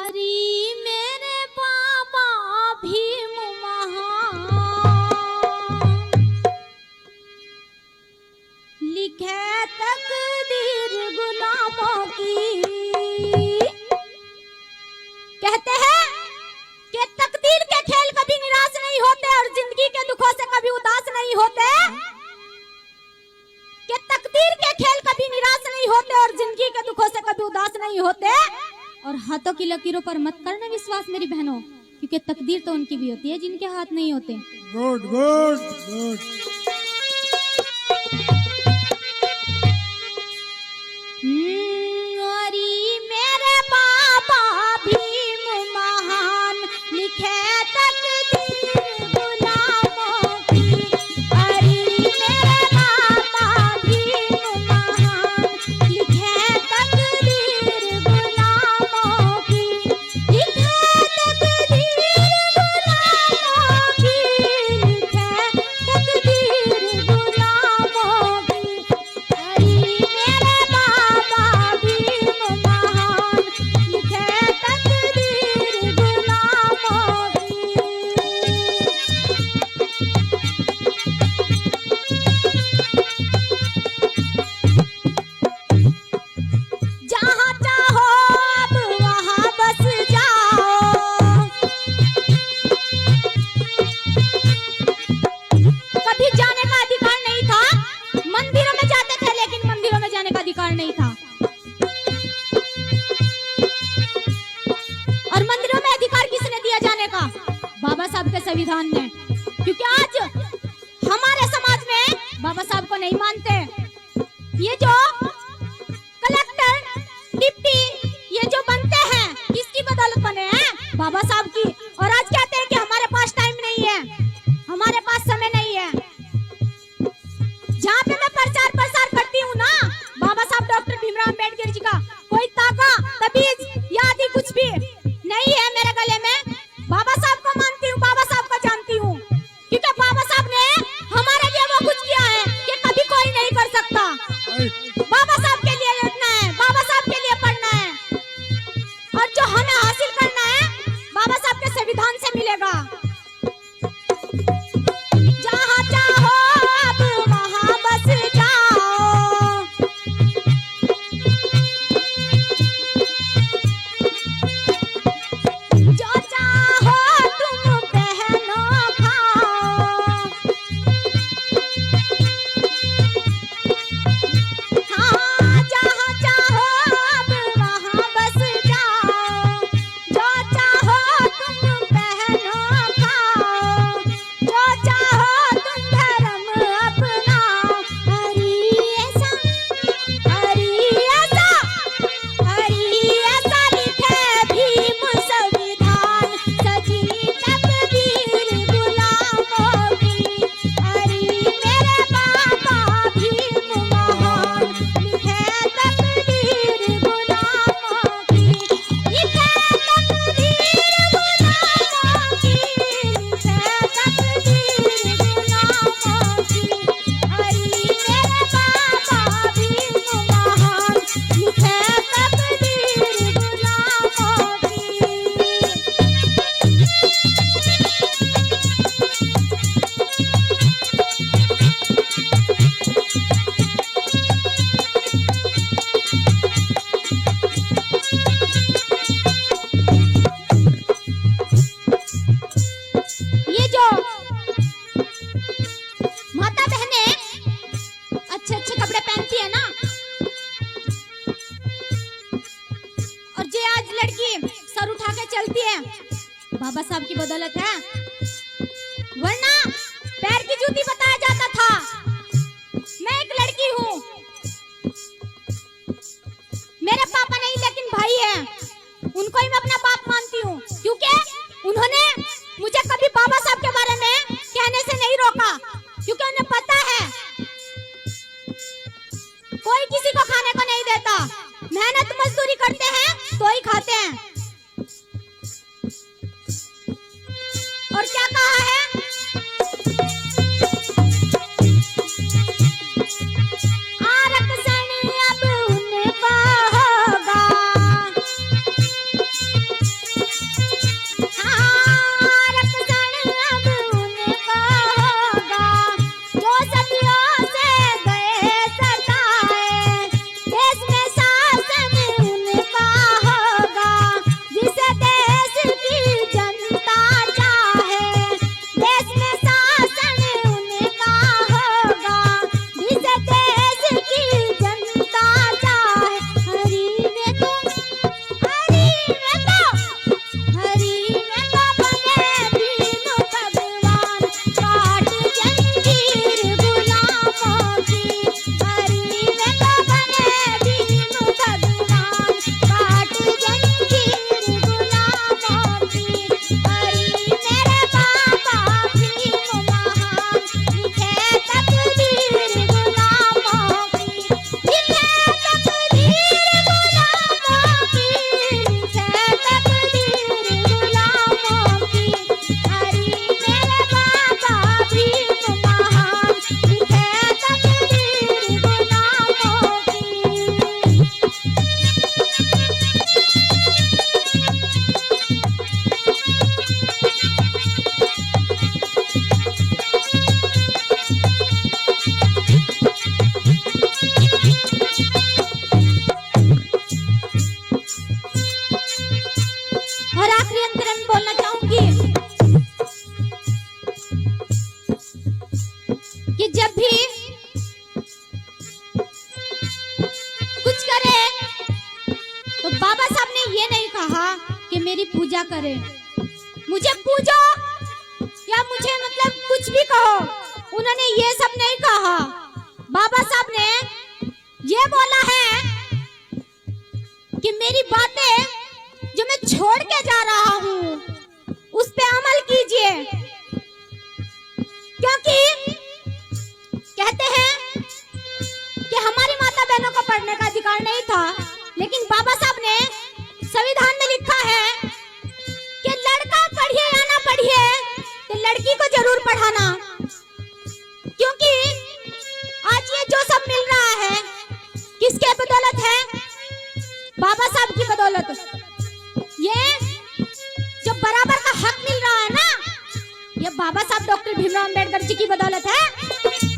अरे मेरे बाबा भीम महान लिखे तकदीर गुलामों की। कहते हैं कि तकदीर के खेल कभी निराश नहीं होते और जिंदगी के दुखों से कभी उदास नहीं होते। कि तकदीर के खेल कभी निराश नहीं होते और जिंदगी के दुखों से कभी उदास नहीं होते। और हाथों की लकीरों पर मत करना विश्वास मेरी बहनों, क्योंकि तकदीर तो उनकी भी होती है जिनके हाथ नहीं होते। Good good good. मेरे बाबा भीम महान लिखे तकदीर गुलामों की। अरे मेरे बाबा भीम महान लिखे तकदीर गुलामों की। लिखे तकदीर गुलामों की। लिखे तकदीर गुलामों की। अरे मेरे बाबा भीम महान लिखे तकदीर गुलामों की। जहाँ चाहो अब वहाँ बस जाओ। कभी जाने का अधिकार नहीं था। मंदिरों में जाते थे लेकिन मंदिरों में जाने का अधिकार नहीं था। और मंदिरों में अधिकार किसने दिया जाने का? बाबा साहब के संविधान ने। क्योंकि आज हमारे समाज में बाबा साहब को नहीं मानते। ये जो कलेक्टर डिप्टी ये जो बनते हैं किसकी बदौलत बने हैं? बाबा साहब की। और आज कहते हैं कि हमारे पास टाइम नहीं है, हमारे पास समय नहीं है। जहाँ पे मैं प्रचार प्रसार करती हूँ ना बाबा साहब डॉक्टर भीमराव अम्बेडकर जी का कोई ताका तबीज या आदि कुछ भी नहीं है मेरे गले में। बाबा साहब को मानती हूँ, बाबा साहब को जानती हूँ, क्योंकि बाबा साहब ने हमारे लिए वो कुछ किया है कि कभी कोई नहीं कर सकता। बाबा साहब के लिए लड़ना है, बाबा साहब के लिए पढ़ना है, और जो हमें हासिल करना है बाबा साहब के संविधान से मिलेगा। जहाँ चाहो अब वहाँ बस जाओ। जो चाहो तुम पहनो खाओ। हाँ जहाँ चाहो अब वहाँ बस जाओ। जो चाहो तुम पहनो खाओ। जो चाहो तुम धर्म अपनाओ। अरे ऐसा लिखे भीम संविधान सजी तकदीर गुलामों की। अरे मेरे बाबा भीम महान लिखे तकदीर गुलामों की। लिखे तकदीर गुलामों की। लिखे तकदीर गुलामों की। अरे मेरे बाबा भीम महान लिखे तकदीर गुलामों की। ये जो माता बहनें अच्छे अच्छे कपड़े पहनती है ना, और जो आज लड़की सर उठा के चलती है बाबा साहब की बदौलत है। वरना पैर की जूती बताया जाता था। मैं एक लड़की हूँ, मेरे पापा नहीं लेकिन भाई है, उनको ही मैं अपना बाप मानती हूँ, क्योंकि उन्होंने मुझे कभी बाबा साहब के बारे में कहने से नहीं रोका, क्योंकि उन्हें पता है कोई किसी को खाने को नहीं देता। मेहनत मजदूरी करते हैं तो ही खाते हैं। और क्या कहा है? भी अंतरन बोलना चाहूंगी कि जब भी कुछ करे तो बाबा साहब ने ये नहीं कहा कि मेरी पूजा करे, मुझे पूजो या मुझे मतलब कुछ भी कहो, उन्होंने ये सब नहीं कहा। बाबा साहब ने ये बोला है कि मेरी बातें जो मैं छोड़ के जा रहा हूँ उस पे अमल कीजिए, क्योंकि कहते हैं कि हमारी माता बहनों को पढ़ने का अधिकार नहीं था, लेकिन बाबा साहब ने संविधान में लिखा है कि लड़का पढ़िए या ना पढ़िए तो लड़की को जरूर पढ़ाना, क्योंकि आज ये जो सब मिल रहा है किसके बदौलत है? बाबा साहब की बदौलत। ये जो बराबर का हक मिल रहा है ना, ये बाबा साहब डॉक्टर भीमराव अंबेडकर जी की बदौलत है।